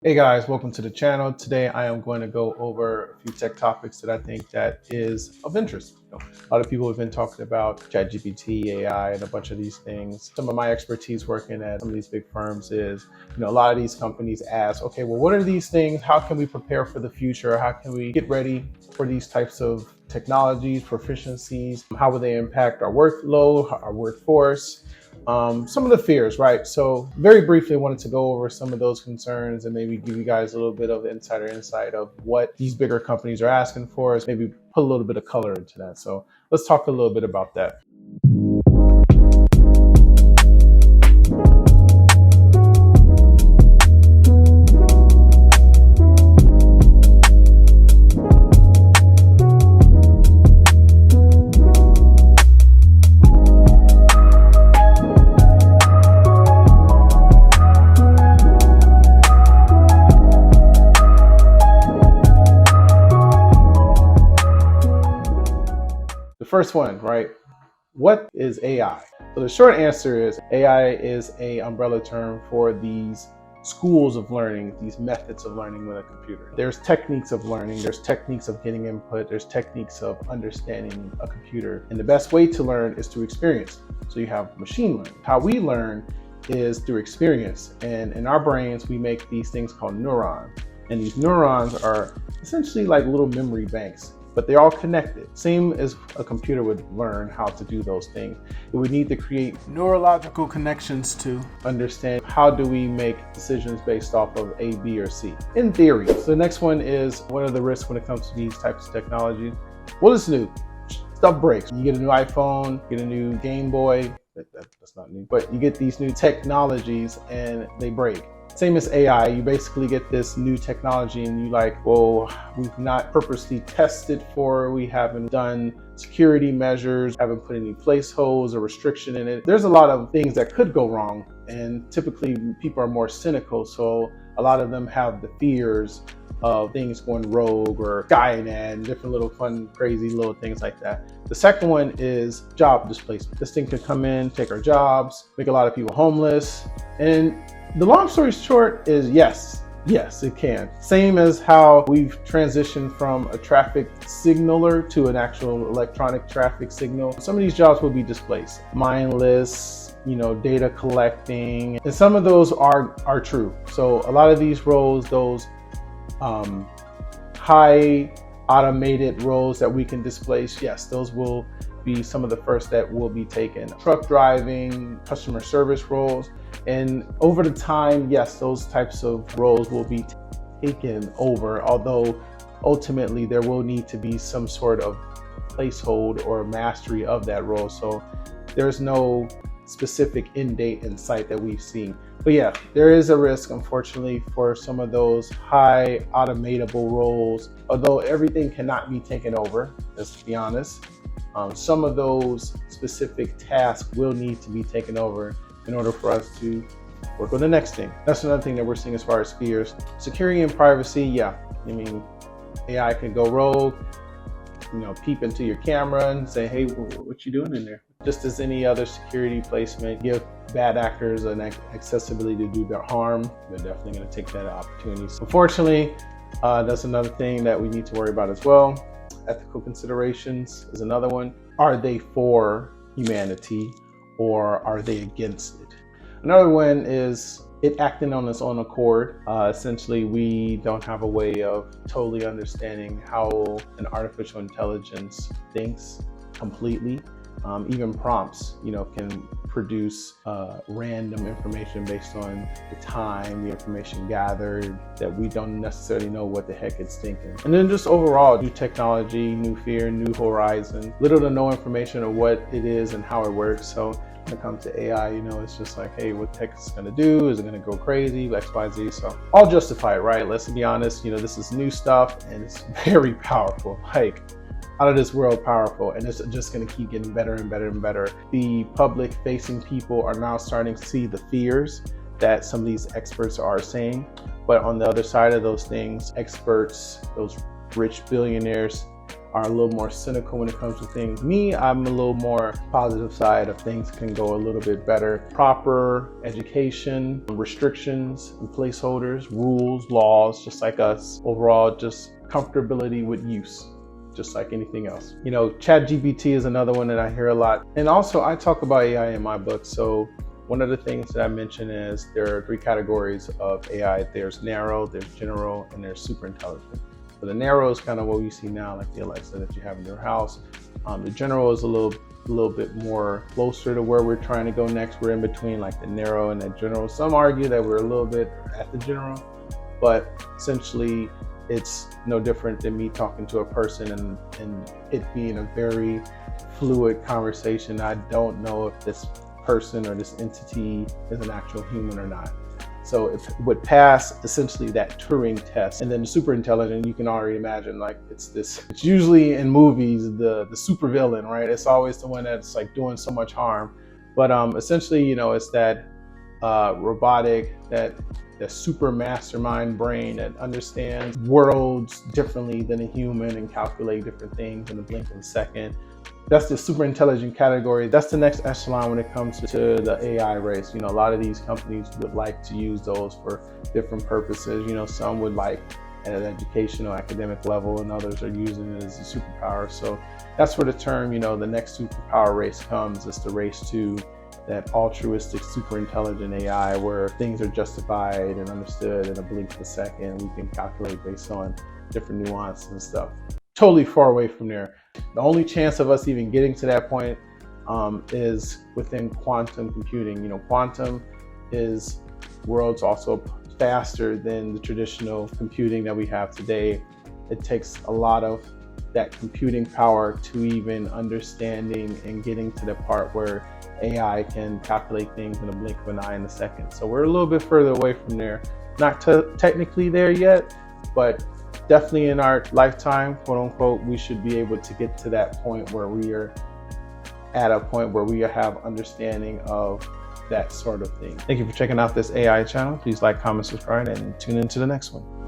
Hey guys, welcome to the channel. Today I am going to go over a few tech topics that I think that is of interest. A lot of people have been talking about chatgpt, AI, and a bunch of these things. Some of my expertise working at some of these big firms is, a lot of these companies ask, okay, well, what are these things? How can we prepare for the future? How can we get ready for these types of technologies, proficiencies? How will they impact our workload, our workforce? Some of the fears, right? So very briefly, I wanted to go over some of those concerns and maybe give you guys a little bit of insider insight of what these bigger companies are asking for us, maybe put a little bit of color into that. So let's talk a little bit about that. The first one, right? What is AI? So the short answer is AI is an umbrella term for these schools of learning, these methods of learning with a computer. There's techniques of learning, there's techniques of getting input, there's techniques of understanding a computer. And the best way to learn is through experience. So you have machine learning. How we learn is through experience. And in our brains, we make these things called neurons. And these neurons are essentially like little memory banks, but they're all connected. Same as a computer would learn how to do those things. It would need to create neurological connections to understand how do we make decisions based off of A, B, or C, in theory. So the next one is, what are the risks when it comes to these types of technology? Well, it's new. Stuff breaks. You get a new iPhone, get a new Game Boy, that's not new, but you get these new technologies and they break. Same as AI, you basically get this new technology and you like, well, we've not purposely tested for, we haven't done security measures, haven't put any placeholders or restriction in it. There's a lot of things that could go wrong, and typically people are more cynical, so a lot of them have the fears of things going rogue or Skynet and different little fun, crazy little things like that. The second one is job displacement. This thing could come in, take our jobs, make a lot of people homeless. And the long story short is yes, it can. Same as how we've transitioned from a traffic signaler to an actual electronic traffic signal. Some of these jobs will be displaced. Mindless, data collecting, and some of those are true. So a lot of these roles, those high automated roles that we can displace, yes, those will be some of the first that will be taken. Truck driving, customer service roles, and over the time, yes, those types of roles will be taken over, although ultimately there will need to be some sort of placehold or mastery of that role. So there's no specific end date in sight that we've seen. But yeah, there is a risk, unfortunately, for some of those high automatable roles, although everything cannot be taken over, let's be honest. Some of those specific tasks will need to be taken over in order for us to work on the next thing. That's another thing that we're seeing as far as fears. Security and privacy, yeah. AI can go rogue, peep into your camera and say, hey, what you doing in there? Just as any other security placement, give bad actors an accessibility to do their harm. They're definitely going to take that opportunity. Unfortunately, that's another thing that we need to worry about as well. Ethical considerations is another one. Are they for humanity or are they against it? Another one is it acting on its own accord. Essentially, we don't have a way of totally understanding how an artificial intelligence thinks completely. Even prompts, can produce random information based on the time, the information gathered, that we don't necessarily know what the heck it's thinking. And then just overall, new technology, new fear, new horizon, little to no information of what it is and how it works. So when it comes to AI, it's just like, hey, what the heck is it gonna do? Is it gonna go crazy? X, Y, Z. So I'll justify it, right? Let's be honest, this is new stuff and it's very powerful. Like, out of this world powerful, and it's just going to keep getting better and better and better. The public facing people are now starting to see the fears that some of these experts are saying, but on the other side of those things, experts, those rich billionaires, are a little more cynical when it comes to things. Me, I'm a little more positive side of things can go a little bit better. Proper education, restrictions, and placeholders, rules, laws, just like us. Overall, just comfortability with use, just like anything else. You know, ChatGPT is another one that I hear a lot. And also I talk about AI in my book. So one of the things that I mentioned is there are 3 categories of AI. There's narrow, there's general, and there's super intelligent. So the narrow is kind of what we see now, like the Alexa that you have in your house. The general is a little bit more closer to where we're trying to go next. We're in between like the narrow and the general. Some argue that we're a little bit at the general, but essentially it's no different than me talking to a person and it being a very fluid conversation. I don't know if this person or this entity is an actual human or not. So if it would pass essentially that Turing test. And then the super intelligent, you can already imagine, like it's usually in movies, the super villain, right? It's always the one that's like doing so much harm. But essentially, you know, it's that robotic, that super mastermind brain that understands worlds differently than a human and calculate different things in the blink of a second. That's the super intelligent category. That's the next echelon when it comes to the AI race. You know, a lot of these companies would like to use those for different purposes. You know, some would like at an educational, academic level, and others are using it as a superpower. So that's where the term, you know, the next superpower race comes. It's the race to that altruistic, super intelligent AI where things are justified and understood in a blink of a second. We can calculate based on different nuances and stuff. Totally far away from there. The only chance of us even getting to that point is within quantum computing. You know, quantum is worlds also faster than the traditional computing that we have today. It takes a lot of that computing power to even understanding and getting to the part where AI can calculate things in a blink of an eye in a second. So we're a little bit further away from there. Not technically there yet, but definitely in our lifetime, quote unquote, we should be able to get to that point where we are at a point where we have understanding of that sort of thing. Thank you for checking out this AI channel. Please like, comment, subscribe, and tune into the next one.